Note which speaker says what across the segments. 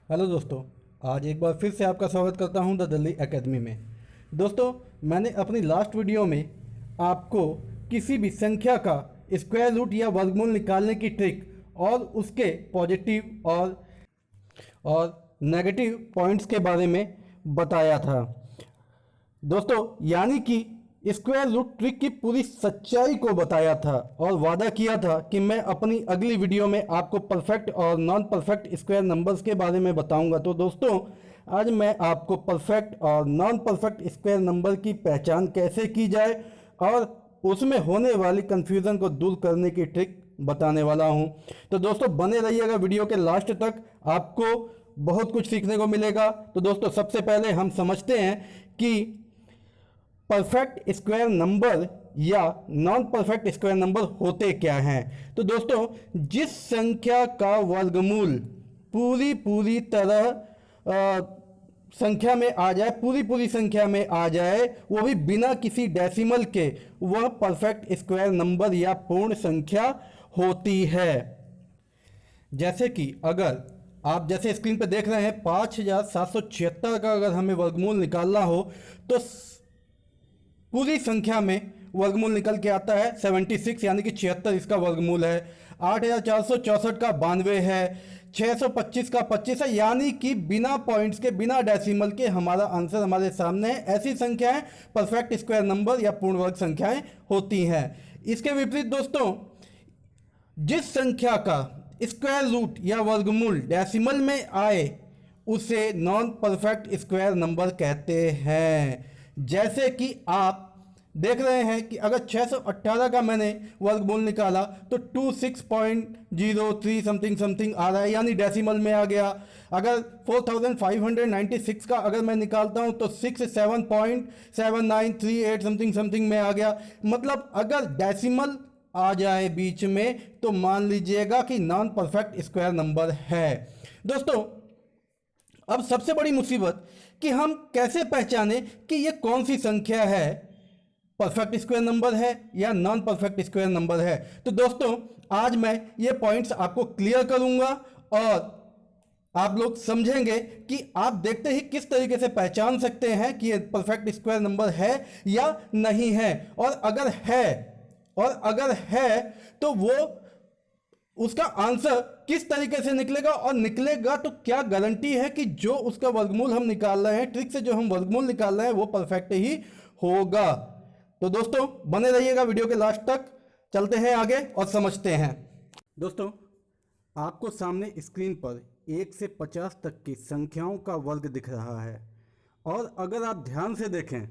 Speaker 1: Hello दोस्तों। आज एक बार फिर से आपका स्वागत करता हूं द दिल्ली एकेडमी में। दोस्तों, मैंने अपनी लास्ट वीडियो में आपको किसी भी संख्या का स्क्वायर रूट या वर्गमूल निकालने की ट्रिक और उसके पॉजिटिव और नेगेटिव पॉइंट्स के बारे में बताया था। दोस्तों, यानी कि स्क्वायर रूट ट्रिक की पूरी सच्चाई को बताया था और वादा किया था कि मैं अपनी अगली वीडियो में आपको परफेक्ट और नॉन परफेक्ट स्क्वायर नंबर्स के बारे में बताऊंगा। तो दोस्तों, आज मैं आपको परफेक्ट और नॉन परफेक्ट स्क्वायर नंबर की पहचान कैसे की जाए और उसमें होने वाली कंफ्यूजन को दूर करने की ट्रिक बताने वाला हूं। तो दोस्तों, बने रहिएगा वीडियो के लास्ट तक, आपको बहुत कुछ सीखने को मिलेगा। तो दोस्तों, सबसे पहले हम समझते हैं कि परफेक्ट स्क्वायर नंबर या नॉन परफेक्ट स्क्वायर नंबर होते क्या हैं। तो दोस्तों, जिस संख्या का वर्गमूल पूरी पूरी तरह संख्या में आ जाए, पूरी संख्या में आ जाए, वो भी बिना किसी डेसिमल के, वह परफेक्ट स्क्वायर नंबर या पूर्ण संख्या होती है। जैसे कि अगर आप जैसे स्क्रीन पर देख रहे हैं 5776 का अगर हमें वर्गमूल निकालना हो तो पूरी संख्या में वर्गमूल निकल के आता है 76, यानी कि 76 इसका वर्गमूल है। 8464 का 92 है। 625 का 25 है, यानी कि बिना पॉइंट्स के, बिना डेसिमल के हमारा आंसर हमारे सामने है। ऐसी संख्याएं परफेक्ट स्क्वायर नंबर या पूर्ण वर्ग संख्याएं होती हैं। इसके विपरीत दोस्तों, जिस संख्या का स्क्वायर रूट या वर्गमूल डेसिमल में आए उसे नॉन परफेक्ट स्क्वायर नंबर कहते हैं। जैसे कि आप देख रहे हैं कि अगर 618 का मैंने वर्गमूल निकाला तो 26.03 समथिंग समथिंग आ रहा है, यानी डेसिमल में आ गया। अगर 4596 का अगर मैं निकालता हूं तो 67.7938 समथिंग समथिंग में आ गया। मतलब अगर डेसिमल आ जाए बीच में तो मान लीजिएगा कि नॉन परफेक्ट स्क्वायर नंबर है। दोस्तों, अब सबसे बड़ी मुसीबत कि हम कैसे पहचाने कि ये कौन सी संख्या है, परफेक्ट स्क्वायर नंबर है या नॉन परफेक्ट स्क्वायर नंबर है। तो दोस्तों, आज मैं ये पॉइंट्स आपको क्लियर करूंगा और आप लोग समझेंगे कि आप देखते ही किस तरीके से पहचान सकते हैं कि ये परफेक्ट स्क्वायर नंबर है या नहीं है। और अगर है तो वो उसका आंसर किस तरीके से निकलेगा, और निकलेगा तो क्या गारंटी है कि जो उसका वर्गमूल हम निकाल रहे हैं, ट्रिक से जो हम वर्गमूल निकाल रहे हैं, वो परफेक्ट ही होगा। तो दोस्तों, बने रहिएगा वीडियो के लास्ट तक। चलते हैं आगे और समझते हैं। दोस्तों, आपको सामने स्क्रीन पर 1 से 50 तक की संख्याओं का वर्ग दिख रहा है और अगर आप ध्यान से देखें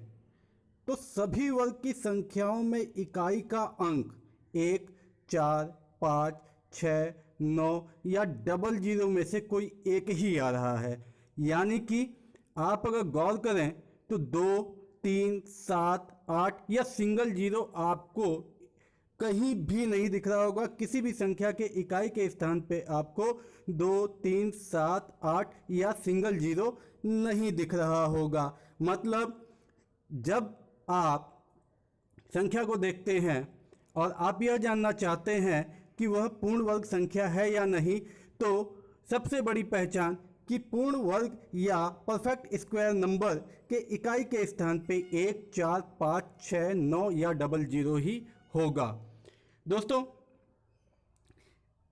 Speaker 1: तो सभी वर्ग की संख्याओं में इकाई का अंक 1, 4, 5, 6, 9 या डबल जीरो में से कोई एक ही आ रहा है। यानी कि आप अगर गौर करें तो 2, 3, 7, 8 या सिंगल जीरो आपको कहीं भी नहीं दिख रहा होगा। किसी भी संख्या के इकाई के स्थान पे आपको 2, 3, 7, 8 या सिंगल जीरो नहीं दिख रहा होगा। मतलब जब आप संख्या को देखते हैं और आप यह जानना चाहते हैं कि वह पूर्ण वर्ग संख्या है या नहीं, तो सबसे बड़ी पहचान कि पूर्ण वर्ग या परफेक्ट स्क्वायर नंबर के इकाई के स्थान पे 1, 4, 5, 6, 9 या डबल जीरो ही होगा। दोस्तों,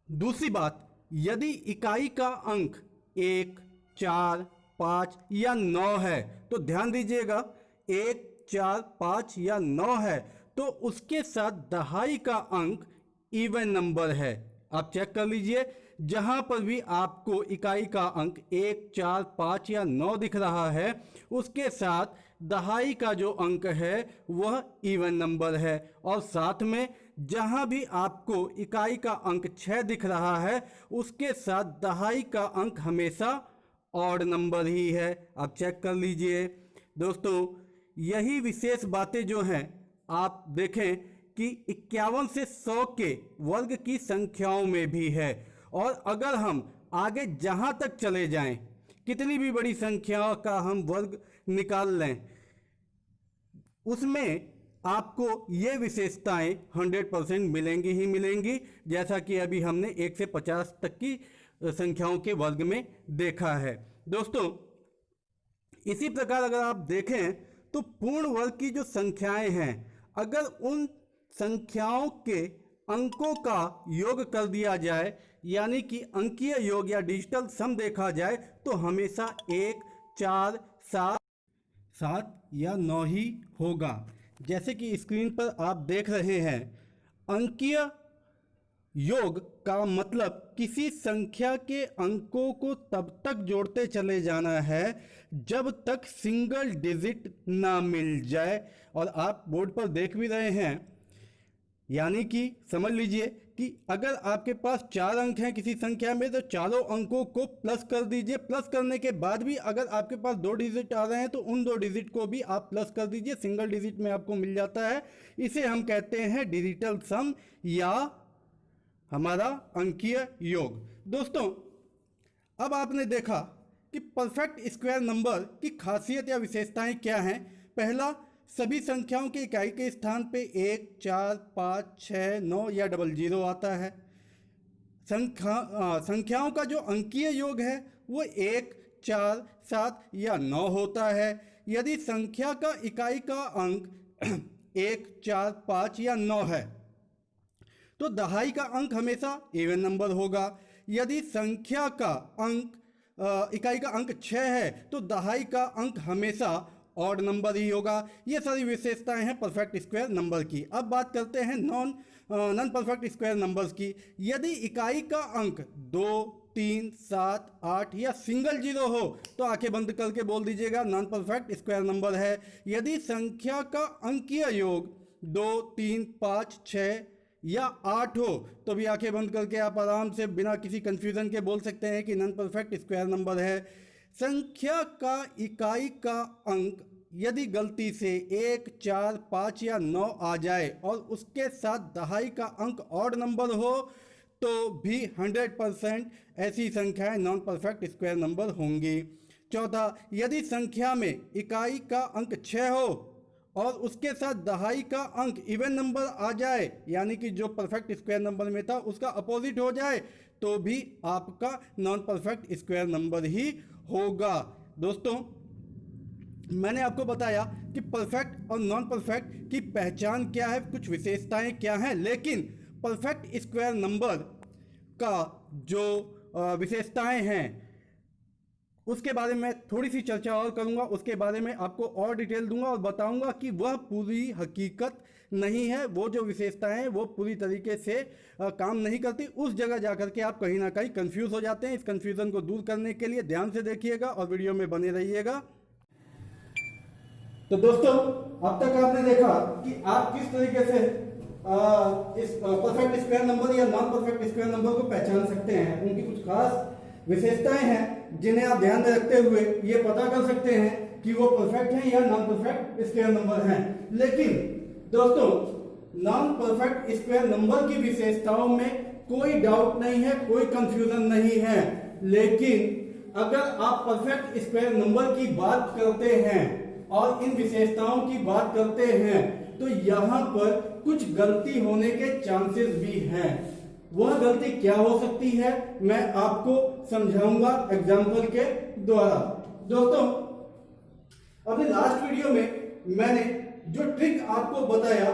Speaker 1: दूसरी बात, यदि इकाई का अंक 1, 4, 5 या 9 है तो ध्यान दीजिएगा, 1, 4, 5 या 9 है तो उसके साथ दहाई का अंक इवन नंबर है। आप चेक कर लीजिए, जहां पर भी आपको इकाई का अंक 1, 4, 5 या 9 दिख रहा है, उसके साथ दहाई का जो अंक है वह इवन नंबर है। और साथ में जहां भी आपको इकाई का अंक 6 दिख रहा है, उसके साथ दहाई का अंक हमेशा ऑड नंबर ही है। आप चेक कर लीजिए। दोस्तों, यही विशेष बातें जो हैं, आप देखें कि 51 से 100 के वर्ग की संख्याओं में भी है। और अगर हम आगे जहां तक चले जाएं, कितनी भी बड़ी संख्या का हम वर्ग निकाल लें, उसमें आपको ये विशेषताएं 100% मिलेंगी ही मिलेंगी। जैसा कि अभी हमने 1 से 50 तक की संख्याओं के वर्ग में देखा है। दोस्तों इसी प्रकार अगर आप देखें तो पूर्ण वर्ग की जो संख्याएं हैं, अगर उन संख्याओं के अंकों का योग कर दिया जाए, यानी कि अंकीय योग या डिजिटल सम देखा जाए, तो हमेशा 1, 4, 7 या 9 ही होगा। जैसे कि स्क्रीन पर आप देख रहे हैं, अंकीय योग का मतलब किसी संख्या के अंकों को तब तक जोड़ते चले जाना है जब तक सिंगल डिजिट ना मिल जाए। और आप बोर्ड पर देख भी रहे हैं, यानी कि समझ लीजिए कि अगर आपके पास 4 अंक हैं किसी संख्या में, तो चारों अंकों को प्लस कर दीजिए। प्लस करने के बाद भी अगर आपके पास 2 डिजिट आ रहे हैं तो उन 2 डिजिट को भी आप प्लस कर दीजिए, सिंगल डिजिट में आपको मिल जाता है। इसे हम कहते हैं डिजिटल सम या हमारा अंकीय योग। दोस्तों अब आपने देखा कि परफेक्ट स्क्वायर नंबर की खासियत या विशेषताएं क्या हैं। पहला, सभी संख्याओं की इकाई के स्थान पे 1, 4, 5, 6, 9 या 00 आता है। संख्याओं का जो अंकीय योग है वो 1, 4, 7 या 9 होता है। यदि संख्या का इकाई का अंक 1, 4, 5 या 9 है तो दहाई का अंक हमेशा इवन नंबर होगा। यदि संख्या का अंक इकाई का अंक 6 है तो दहाई का अंक हमेशा ऑड नंबर ही होगा। ये सारी विशेषताएं हैं परफेक्ट स्क्वायर नंबर की। अब बात करते हैं नॉन परफेक्ट स्क्वायर नंबर्स की। यदि इकाई का अंक 2, 3, 7, 8 या सिंगल 0 हो तो आंखें बंद करके बोल दीजिएगा नॉन परफेक्ट स्क्वायर नंबर है। यदि संख्या का अंकीय योग 2, 3, 5, 6 या 8 हो तो भी आंखें बंद करके आप आराम से बिना किसी कंफ्यूजन के बोल सकते हैं कि नॉन परफेक्ट स्क्वायर नंबर है। संख्या का इकाई का अंक यदि गलती से 1, 4, 5 या 9 आ जाए और उसके साथ दहाई का अंक ऑड नंबर हो तो भी 100% ऐसी संख्याएं नॉन परफेक्ट स्क्वायर नंबर होंगी। चौथा, यदि संख्या में इकाई का अंक 6 हो और उसके साथ दहाई का अंक इवन नंबर आ जाए, यानी कि जो परफेक्ट स्क्वायर नंबर में था उसका अपोजिट हो जाए, तो भी आपका नॉन परफेक्ट स्क्वायर नंबर ही होगा। दोस्तों मैंने आपको बताया कि परफेक्ट और नॉन परफेक्ट की पहचान क्या है, कुछ विशेषताएं क्या हैं, लेकिन परफेक्ट स्क्वायर नंबर का जो विशेषताएं हैं उसके बारे में थोड़ी सी चर्चा और करूंगा। उसके बारे में आपको और डिटेल दूंगा और बताऊंगा कि वह पूरी हकीकत नहीं है, वो जो विशेषताएं हैं वो पूरी तरीके से काम नहीं करती। उस जगह जाकर के आप कहीं ना कहीं कंफ्यूज हो जाते हैं। इस कंफ्यूजन को दूर करने के लिए ध्यान से देखिएगा और वीडियो में बने रहिएगा। तो दोस्तों अब तक आपने देखा कि आप किस तरीके से इस परफेक्ट स्क्वायर नंबर या नॉन परफेक्ट स्क्वायर नंबर को पहचान सकते हैं। उनकी कुछ खास विशेषताएं हैं जिन्हें आप ध्यान में रखते हुए ये पता कर सकते हैं कि वो परफेक्ट हैं या नॉन परफेक्ट स्क्वायर नंबर हैं। लेकिन दोस्तों नॉन परफेक्ट स्क्वायर नंबर की विशेषताओं में कोई डाउट नहीं है, कोई कंफ्यूजन नहीं है। लेकिन अगर आप परफेक्ट स्क्वायर नंबर की बात करते हैं और इन विशेषताओं की बात करते हैं तो यहाँ पर कुछ गलती होने के चांसेस भी हैं। वह गलती क्या हो सकती है मैं आपको समझाऊंगा एग्जाम्पल के द्वारा। दोस्तों अपने लास्ट वीडियो में मैंने जो ट्रिक आपको बताया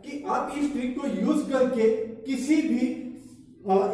Speaker 1: कि आप इस ट्रिक को यूज करके किसी भी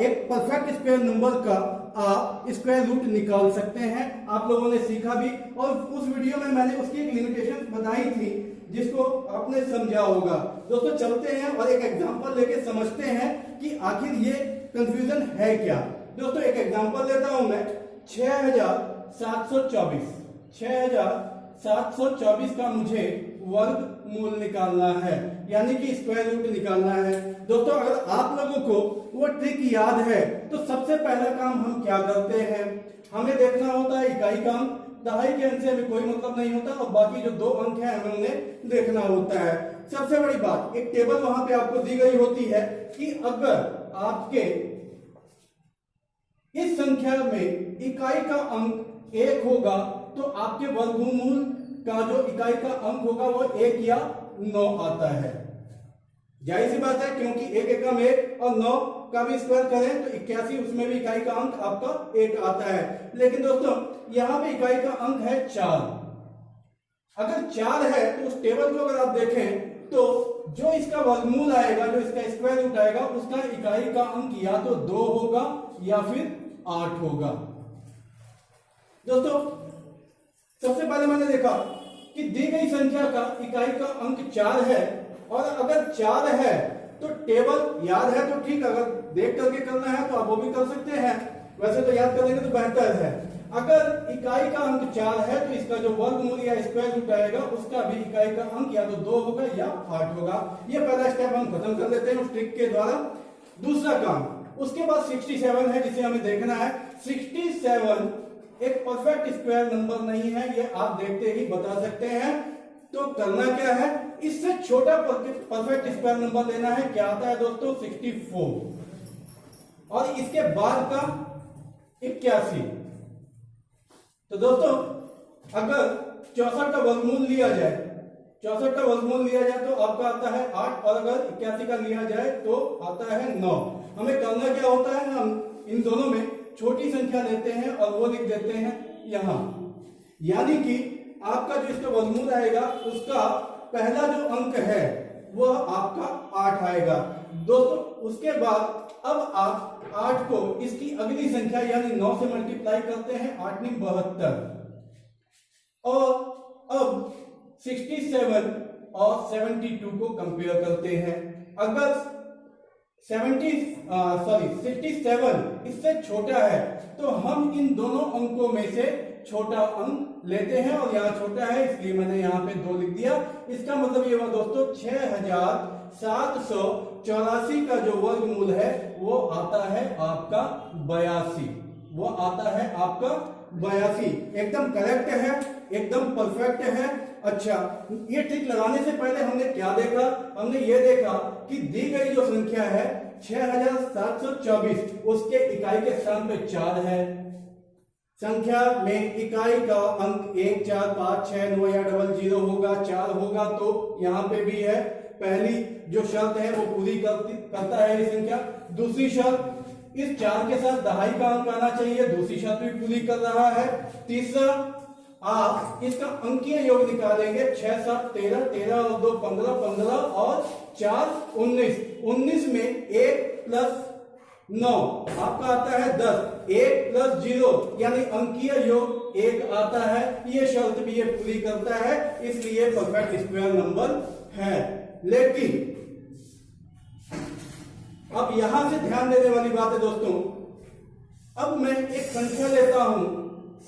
Speaker 1: एक परफेक्ट स्क्वायर नंबर का आप स्क्वायर रूट निकाल सकते हैं। आप लोगों ने सीखा भी और उस वीडियो में मैंने उसकी एक लिमिटेशन बताई थी जिसको आपने समझा होगा। दोस्तों चलते हैं और एक एग्जांपल लेके समझते हैं कि आखिर ये कंफ्यूजन है क्या। दोस्तों एक एग्जांपल लेता हूं मैं 6724 का मुझे वर्गमूल निकालना है, यानी कि स्क्वायर रूट निकालना है। दोस्तों अगर आप लोगों को वो ट्रिक याद है तो सबसे पहला काम हम क्या करते हैं, हमें देखना होता है इकाई का अंक, दहाई के अंक से हमें कोई मतलब नहीं होता और बाकी जो 2 अंक है हमें उन्हें देखना होता है। सबसे बड़ी बात एक टेबल वहां पे आपको दी गई होती है कि अगर आपके इस संख्या में इकाई का अंक 1 होगा तो आपके वर्गमूल का जो इकाई का अंक होगा वो 1 या 9 आता है। जाहिर सी बात है क्योंकि 1 एकम 1 और 9 का भी स्क्वायर करें तो 81, उसमें भी इकाई का अंक आपका 1 आता है। लेकिन दोस्तों यहां पे इकाई का अंक है 4। अगर 4 है तो उस टेबल को अगर आप देखें तो जो इसका वर्गमूल आएगा, जो इसका स्क्वायर रूट आएगा, उसका इकाई का अंक या तो 2 होगा या फिर 8 होगा। दोस्तों सबसे पहले मैंने देखा कि दी गई संख्या का इकाई का अंक 4 है, और अगर 4 है तो टेबल याद है तो ठीक, अगर देख करके करना है तो आप वो भी कर सकते हैं, वैसे तो याद करेंगे तो बेहतर है। अगर इकाई का अंक 4 है तो इसका जो वर्गमूल या स्क्वायर रूट आएगा उसका भी इकाई का अंक या तो 2 होगा या 8 होगा। ये पहला स्टेप हम खत्म कर लेते हैं उस ट्रिक के द्वारा। दूसरा काम, उसके बाद 67 है जिसे हमें देखना है। 67 एक परफेक्ट स्क्वायर नंबर नहीं है, ये आप देखते ही बता सकते हैं। तो करना क्या है, इससे छोटा परफेक्ट स्क्वायर नंबर लेना है। क्या आता है दोस्तों 64, और इसके बाद का 81। तो दोस्तों अगर 64 का वर्गमूल लिया जाए, 64 का वर्गमूल लिया जाए तो आपका आता है 8, और अगर 81 का लिया जाए तो आता है 9। हमें करना क्या होता है, हम इन दोनों में छोटी संख्या लेते हैं और वो लिख देते हैं यहां, यानी कि आपका जो इसका वर्गमूल आएगा उसका पहला जो अंक है वह आपका 8 आएगा। दोस्तों उसके बाद अब आप 8 को इसकी अगली संख्या यानी 9 से मल्टीप्लाई करते हैं, 8 × 72, और अब 67 और 72 को कंपेयर करते हैं। अगर 67 इससे छोटा है तो हम इन दोनों अंकों में से छोटा अंक लेते हैं, और यहाँ छोटा है इसलिए मैंने यहाँ पे 2 लिख दिया। इसका मतलब ये हुआ दोस्तों 6784 का जो वर्गमूल है वो आता है आपका 82, वो आता है आपका 82। एकदम करेक्ट है, एकदम परफेक्ट है। अच्छा, ये ट्रिक लगाने से पहले हमने क्या देखा, हमने ये देखा कि दी गई जो संख्या है 6724, उसके इकाई के स्थान पे 4 है। संख्या में इकाई का अंक 1, 4, 5, 6, 9 या 00 होगा, 4 होगा, तो यहाँ पे भी है। पहली जो शर्त है वो पूरी करता है ये संख्या। दूसरी शर्त, इस 4 के साथ दहाई का अंक आना चाहिए, दूसरी शर्त भी पूरी कर रहा है। तीसरा, आप इसका अंकीय योग निकालेंगे, 6, 7, 13, 13 और 2 15, 15 और 4 19, 19 में 1 + 9 आपका आता है 10, 1 + 0 यानी अंकीय योग 1 आता है। ये शर्त भी ये पूरी करता है, इसलिए परफेक्ट स्क्वायर नंबर है। लेकिन अब यहां से ध्यान देने वाली बात है दोस्तों, अब मैं एक संख्या लेता हूं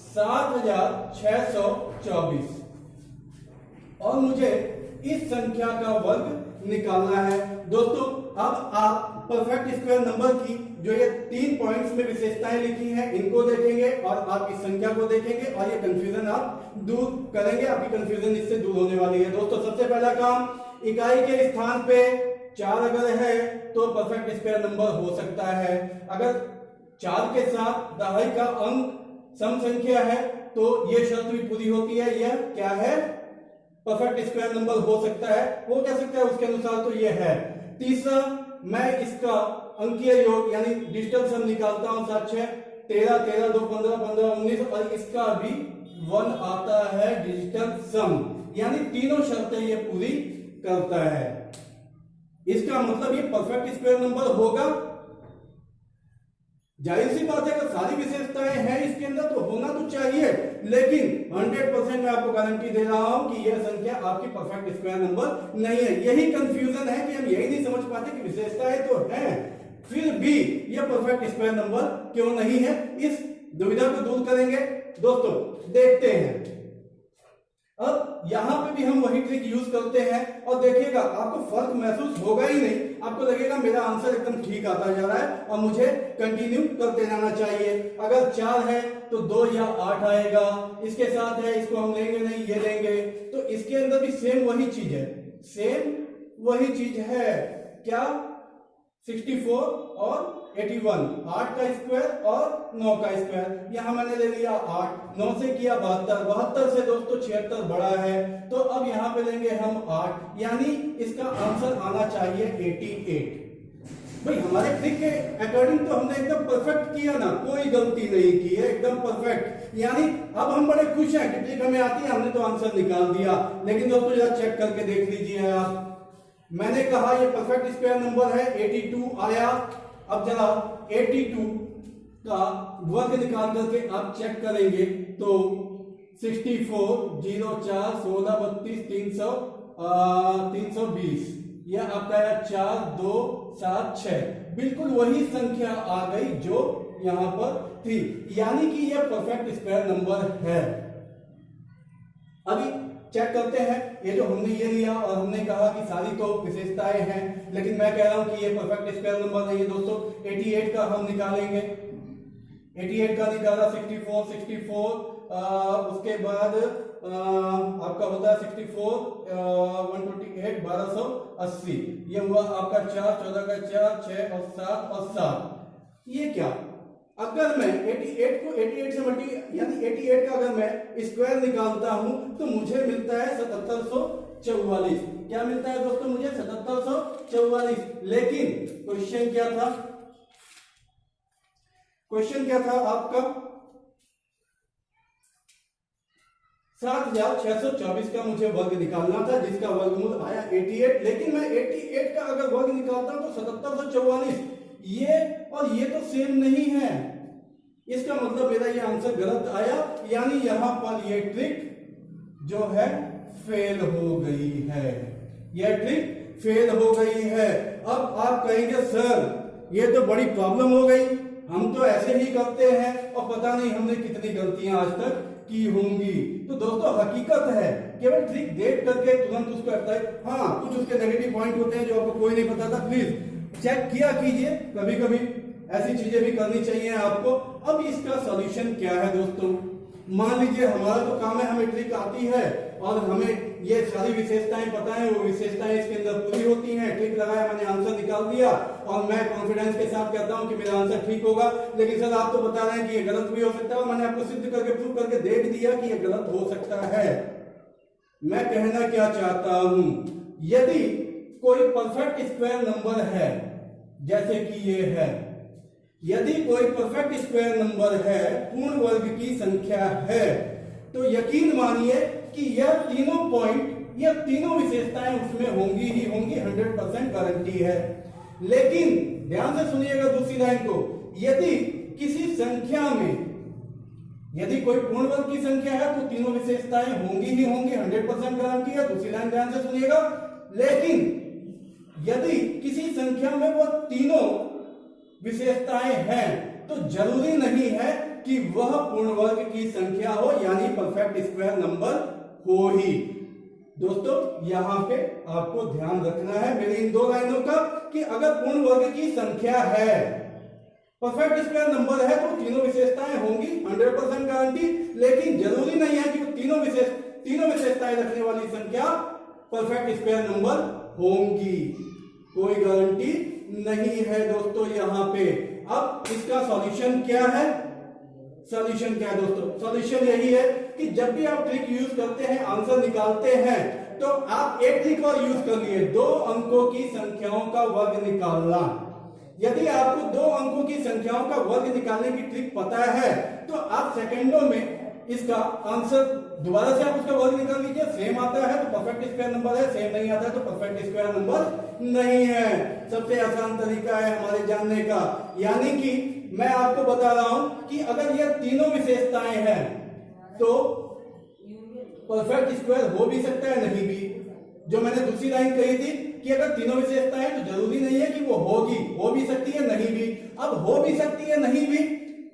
Speaker 1: 7624, और मुझे इस संख्या का वर्ग निकालना है। दोस्तों अब आप परफेक्ट स्क्वायर नंबर की जो ये 3 पॉइंट्स में विशेषताएं लिखी हैं इनको देखेंगे, और आप इस संख्या को देखेंगे, और ये कंफ्यूजन आप दूर करेंगे। आपकी कंफ्यूजन इससे दूर होने वाली है। दोस्तों सबसे पहला काम, इकाई के स्थान पे 4 अगर है तो परफेक्ट स्क्वायर नंबर हो सकता है। अगर 4 के साथ दहाई का अंक सम संख्या है तो ये शर्त भी पूरी होती है। यह क्या है, परफेक्ट स्क्वायर नंबर हो सकता है, हो क्या सकता है उसके अनुसार तो ये है। तीसरा, मैं इसका अंकीय योग यानी डिजिटल सम निकालता हूं, 7, 6, 13, 13, 2 15, 15, 19, और इसका भी 1 आता है डिजिटल सम, यानी तीनों शर्तें ये पूरी करता है। इसका मतलब ये परफेक्ट स्क्वायर नंबर होगा। जाहिर सी बात है अगर सारी विशेषताएं हैं इसके अंदर तो होना तो चाहिए, लेकिन 100% मैं आपको गारंटी दे रहा हूं कि यह संख्या आपकी परफेक्ट स्क्वायर नंबर नहीं है। यही कंफ्यूजन है कि हम यही नहीं समझ पाते कि विशेषताएं तो हैं, फिर भी यह परफेक्ट स्क्वायर नंबर क्यों नहीं है। इस दुविधा को दूर करेंगे। दोस्तों देखते हैं, अब यहां पे भी हम वही ट्रिक यूज करते हैं, और देखिएगा आपको फर्क महसूस होगा ही नहीं, आपको लगेगा मेरा आंसर एकदम ठीक आता जा रहा है और मुझे कंटिन्यू करते रहना चाहिए। अगर 4 है तो 2 या 8 आएगा, इसके साथ है इसको हम लेंगे नहीं, ये लेंगे, तो इसके अंदर भी सेम वही चीज है, सेम वही चीज है। क्या, 64 और 81, 8 का स्क्वायर और 9 का स्क्वायर। यहां मैंने ले लिया 8, 9 से किया 72, 72 से दोस्तों 76 बड़ा है, तो अब यहां पे लेंगे हम 8, यानी इसका आंसर आना चाहिए 88। भाई हमारे ट्रिक के अकॉर्डिंग तो हमने एकदम परफेक्ट किया ना, कोई गलती नहीं की है, एकदम परफेक्ट। यानी अब हम बड़े खुश हैं कि ट्रिक हमें आती है, हमने तो आंसर निकाल दिया। लेकिन दोस्तों जरा चेक करके देख लीजिए आप, मैंने कहा ये परफेक्ट स्क्वायर नंबर है, 82 आया। अब जरा 82 का वर्ग निकाल करके आप चेक करेंगे तो 64, 0, 4, 16, 32, 320, यह आपका है 4, 2, 7, 6, बिल्कुल वही संख्या आ गई जो यहां पर थी, यानी कि यह परफेक्ट स्क्वायर नंबर है। अभी चेक करते हैं, ये जो हमने ये लिया और हमने कहा कि सारी तो विशेषताएं हैं, लेकिन मैं कह रहा हूं कि ये परफेक्ट स्क्वायर नंबर नहीं है दोस्तों। 88 का हम निकालेंगे, 88 का निकाला 64, उसके बाद आपका होता है 64, 128, 1280, ये हुआ आपका 4, 14 का 4, 6 और 7 और 7। ये क्या, अगर मैं 88 को 88 से यानी 88 का अगर मैं स्क्वायर निकालता हूं तो मुझे मिलता है 7744। क्या मिलता है दोस्तों मुझे? 7744। लेकिन क्वेश्चन क्या था? क्वेश्चन क्या था आपका? 7624 का मुझे वर्ग निकालना था, जिसका वर्गमूल आया 88। लेकिन मैं 88 का अगर वर्ग निकालता हूं तो 7744, ये और ये तो सेम नहीं है, इसका मतलब मेरा ये आंसर गलत आया, यानी यहां पर ये ट्रिक जो है फेल हो गई है, यह ट्रिक फेल हो गई है। अब आप कहेंगे सर ये तो बड़ी प्रॉब्लम हो गई, हम तो ऐसे ही करते हैं और पता नहीं हमने कितनी गलतियां आज तक की होंगी। तो दोस्तों हकीकत है, केवल ट्रिक देख करके तुरंत उसको अप्लाई, हाँ कुछ उसके नेगेटिव पॉइंट होते हैं जो आपको कोई नहीं पता था, प्लीज चेक किया कीजिए, कभी कभी ऐसी चीजें भी करनी चाहिए आपको। अब इसका सॉल्यूशन क्या है दोस्तों? मान लीजिए हमारा तो काम है, हमें ट्रिक आती है और हमें ये सारी विशेषताएं पता है, वो विशेषताएं इसके अंदर पूरी होती हैं, ट्रिक लगाया, मैंने आंसर निकाल दिया और मैं कॉन्फिडेंस के साथ कहता हूं कि मेरा आंसर ठीक होगा। लेकिन सर आप तो बता रहे हैं कि ये गलत भी हो सकता है, और मैंने आपको सिद्ध करके प्रूव करके देख दिया कि ये गलत हो सकता है। मैं कहना क्या चाहता हूं, यदि कोई परफेक्ट स्क्वायर नंबर है जैसे कि ये है, यदि कोई परफेक्ट स्क्वायर नंबर है, पूर्ण वर्ग की संख्या है, तो यकीन मानिए कि यह तीनों पॉइंट, यह तीनों विशेषताएं उसमें होंगी ही होंगी, 100% गारंटी है। लेकिन ध्यान से सुनिएगा दूसरी लाइन को, यदि किसी संख्या में, यदि कोई पूर्ण वर्ग की संख्या है तो तीनों विशेषताएं होंगी ही होंगी, 100% गारंटी है। दूसरी लाइन ध्यान से सुनिएगा, लेकिन यदि किसी संख्या में वो तीनों विशेषताएं हैं तो जरूरी नहीं है कि वह पूर्ण वर्ग की संख्या हो, यानी परफेक्ट स्क्वायर नंबर हो ही। दोस्तों यहां पे आपको ध्यान रखना है मेरी इन दो लाइनों का, कि अगर पूर्ण वर्ग की संख्या है, परफेक्ट स्क्वायर नंबर है, तो तीनों विशेषताएं होंगी, 100% गारंटी। लेकिन जरूरी नहीं है कि वो तीनों विशेषताएं रखने वाली संख्या परफेक्ट स्क्वायर नंबर होंगी, कोई गारंटी नहीं है दोस्तों यहां पे। अब इसका सॉल्यूशन क्या है? सॉल्यूशन क्या है दोस्तों? सॉल्यूशन यही है कि जब भी आप ट्रिक यूज करते हैं, आंसर निकालते हैं, तो आप एक ट्रिक और यूज कर लिए, 2 अंकों की संख्याओं का वर्ग निकालना। यदि आपको 2 अंकों की संख्याओं का वर्ग निकालने की ट्रिक पता है तो आप सेकंडों में इसका आंसर दोबारा से आप उसका वर्ग निकाल लीजिए, सेम आता है तो परफेक्ट स्क्वायर नंबर है, सेम नहीं आता है तो परफेक्ट स्क्वायर नंबर नहीं है। सबसे आसान तरीका है हमारे जानने का, यानी कि मैं आपको बता रहा हूं कि अगर ये तीनों विशेषताएं हैं तो परफेक्ट स्क्वायर हो भी सकता है, नहीं भी। जो मैंने दूसरी लाइन कही थी कि अगर तीनों विशेषताएं हैं तो जरूरी नहीं है कि वो होगी, हो भी सकती है, नहीं भी। अब हो भी सकती है, नहीं भी,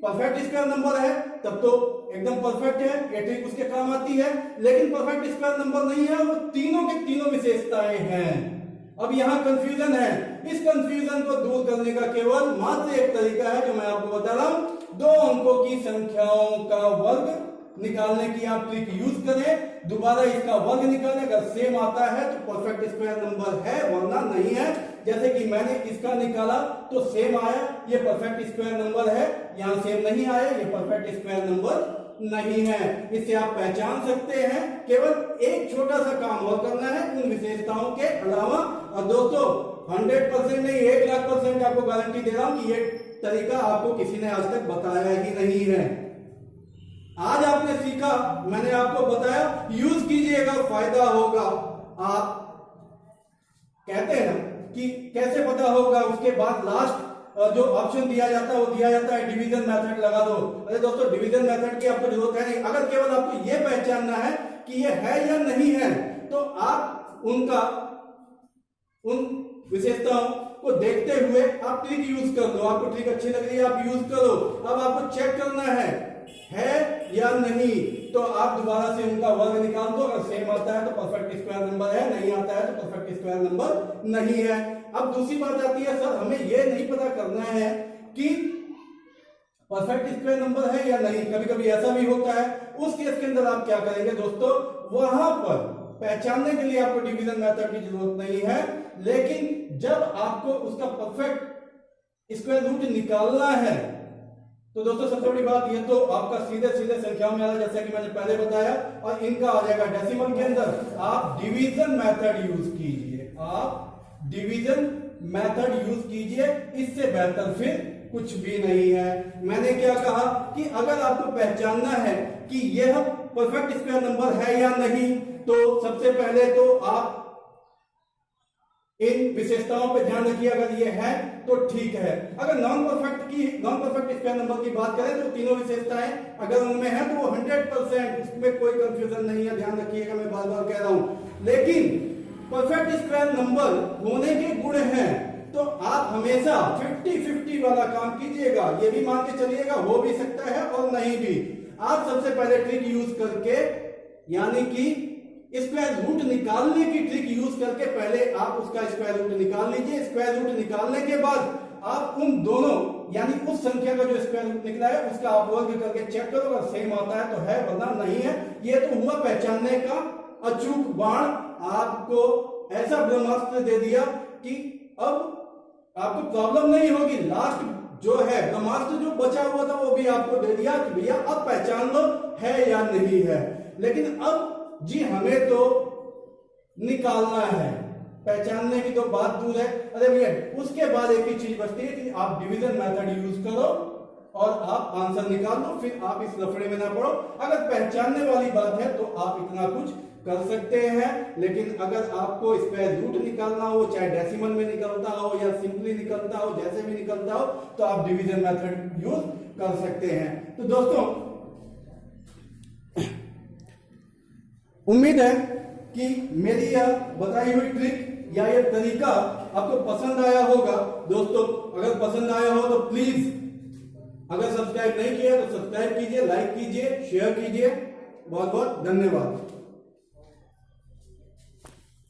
Speaker 1: परफेक्ट स्क्वायर नंबर है तब तो एकदम परफेक्ट है, ये ट्रिक उसके काम आती है। लेकिन परफेक्ट स्क्वायर नंबर नहीं है, वो तीनों के तीनों विशेषताएं हैं। अब यहां कंफ्यूजन है, इस कंफ्यूजन को दूर करने का केवल मात्र एक तरीका है जो मैं आपको बता रहा हूं, 2 अंकों की संख्याओं का वर्ग निकालने की आप ट्रिक यूज करें, दोबारा इसका वर्ग निकालें, अगर सेम आता है तो परफेक्ट स्क्वायर नंबर है, वरना नहीं है। जैसे कि मैंने इसका निकाला तो सेम आया, ये परफेक्ट स्क्वायर नंबर है, यहां सेम नहीं आया, ये परफेक्ट स्क्वायर नंबर नहीं है। इससे आप पहचान सकते हैं, केवल एक छोटा सा काम और करना है उन विशेषताओं के अलावा। और दोस्तों 100% नहीं 1,00,000% आपको गारंटी दे रहा हूं कि ये तरीका आपको किसी ने आज तक बताया ही नहीं है। आज आपने सीखा, मैंने आपको बताया, यूज कीजिएगा, फायदा होगा। आप कहते हैं ना कि कैसे पता होगा, उसके बाद लास्ट जो ऑप्शन दिया जाता है वो दिया जाता है डिवीजन मेथड लगा दो। अरे दोस्तों, डिवीजन मेथड की आपको जरूरत है नहीं। अगर केवल आपको ये पहचानना है कि ये है या नहीं है, तो आप उन विशेषताओं को देखते हुए आप ट्रिक यूज कर लो। आपको ट्रिक अच्छी लग रही है, आप यूज करो। अब आपको चेक करना है या नहीं, तो आप दोबारा से उनका वर्ग निकाल दो। अगर सेम आता है तो परफेक्ट स्क्वायर नंबर है, नहीं आता है तो परफेक्ट स्क्वायर नंबर नहीं है। अब दूसरी बात आती है, सर हमें यह नहीं पता करना है कि परफेक्ट स्क्वायर नंबर है या नहीं। कभी कभी ऐसा भी होता है। उस केस के अंदर आप क्या करेंगे दोस्तों, वहां पर पहचानने के लिए आपको डिवीजन मेथड की जरूरत नहीं है, लेकिन जब आपको उसका परफेक्ट स्क्वायर रूट निकालना है तो दोस्तों सबसे बड़ी बात, ये तो आपका सीधे सीधे संख्याओं में आ रहा है जैसा कि मैंने पहले बताया, और इनका आ जाएगा डेसिमल के अंदर। आप डिवीजन मेथड यूज कीजिए, आप डिवीजन मेथड यूज कीजिए, इससे बेहतर फिर कुछ भी नहीं है। मैंने क्या कहा कि अगर आपको पहचानना है कि यह परफेक्ट स्क्वायर नंबर है या नहीं, तो सबसे पहले तो आप इन विशेषताओं पे ध्यान रखिए। अगर ये है तो ठीक है। अगर नॉन परफेक्ट स्क्वायर नंबर की बात करें तो तीनों विशेषताएं अगर उनमें है तो वो 100%, उसमें कोई कंफ्यूजन नहीं है। ध्यान रखिएगा, मैं बार बार कह रहा हूं। लेकिन परफेक्ट स्क्वायर नंबर होने के गुण हैं, तो आप हमेशा 50-50 वाला काम कीजिएगा। ये भी मान के चलिएगा हो भी सकता है और नहीं भी। आप सबसे पहले ट्रिक यूज करके, यानी कि स्क्वायर रूट निकालने की ट्रिक यूज करके पहले आप उसका स्क्वायर रूट निकाल लीजिए। स्क्वायर रूट निकालने के बाद आप उन दोनों, यानी उस संख्या का जो स्क्वायर रूट निकला है उसका आप वर्ग करके चेक करो। अगर सेम आता है तो है, वरना नहीं है। ये तो हुआ पहचानने का अचूक बाण। आपको ऐसा ब्रह्मास्त्र दे दिया कि अब आपको प्रॉब्लम नहीं होगी। लास्ट जो है ब्रह्मास्त्र जो बचा हुआ था वो भी आपको दे दिया कि भैया अब पहचान लो है या नहीं है। लेकिन अब जी हमें तो निकालना है, पहचानने की तो बात दूर है। अरे भैया, उसके बाद एक ही चीज बचती है कि आप डिवीजन मेथड यूज करो और आप आंसर निकाल लो, फिर आप इस लफड़े में ना पड़ो। अगर पहचानने वाली बात है तो आप इतना कुछ कर सकते हैं। लेकिन अगर आपको स्क्वायर रूट निकालना हो, चाहे डेसिमल में निकलता हो या सिंपली निकलता हो, जैसे भी निकलता हो, तो आप डिवीजन मेथड यूज कर सकते हैं। तो दोस्तों, उम्मीद है कि मेरी यह बताई हुई ट्रिक या यह तरीका आपको पसंद आया होगा। दोस्तों, अगर पसंद आया हो तो प्लीज, अगर सब्सक्राइब नहीं किया तो सब्सक्राइब कीजिए, लाइक कीजिए, शेयर कीजिए। बहुत बहुत धन्यवाद।